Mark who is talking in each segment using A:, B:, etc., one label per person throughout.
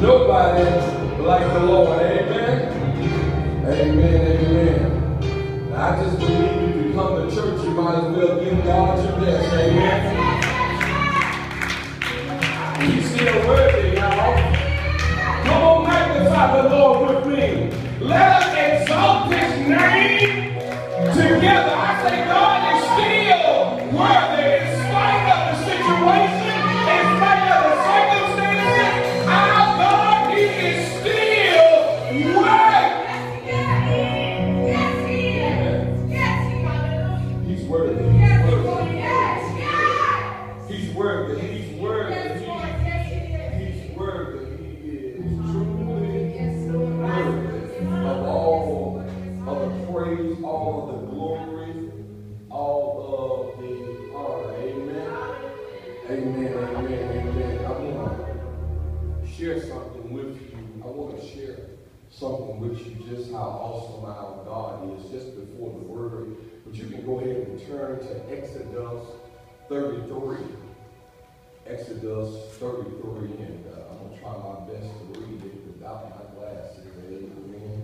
A: Nobody like the Lord. Amen. Amen. Amen. Now, I just believe if you come to church, you might as well give God your best. Amen. He's still worthy, y'all. Come on, magnify the Lord with me. Let us exalt His name together. I say God is still worthy in spite of the situation, in spite of the circumstances. Our God, He is still worthy. Yes, He is. Yes, He is. He's worthy. He's worthy. He's worthy. He's worthy. He's worthy. He is truly worthy of all of the praise, all of the glory, all of the honor. Amen. Amen. Amen. Amen. I want to share something with you. I want to share something with you, just how awesome our God is, just before the word. But you can go ahead and turn to Exodus 33. Exodus 33, and I'm going to try my best to read it without my glasses. Amen.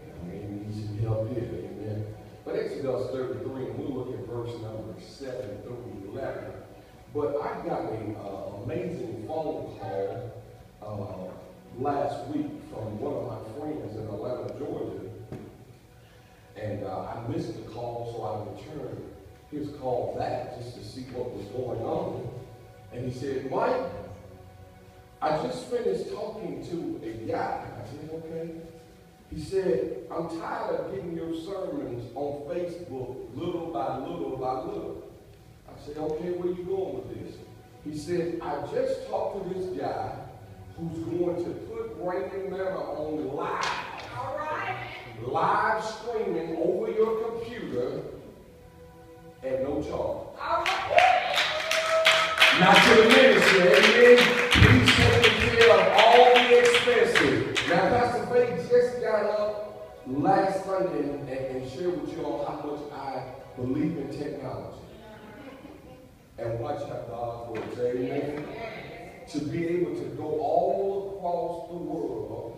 A: I may need some help here. Amen. But Exodus 33, and we'll look at verse number 7 through 11. But I got an amazing phone call last week from one of my friends in Atlanta, Georgia. And I missed the call, so I returned his call back just to see what was going on. And he said, Mike, I just finished talking to a guy. I said, okay. He said, I'm tired of getting your sermons on Facebook little by little by little. I said, okay, where you going with this? He said, I just talked to this guy who's going to put Raining Manna on live. All right. Live streaming over your computer at no charge. All right. Now to the ministry, amen. He's taking care of all the expenses. Now Pastor Faye just got up last Sunday and shared with you all how much I believe in technology. And watch how God works, amen. To be able to go all across the world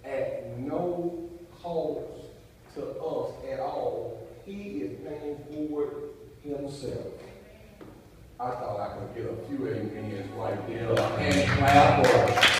A: at no cost to us at all. He is paying for it himself. I thought I could get a few amens right there, a hand clap or a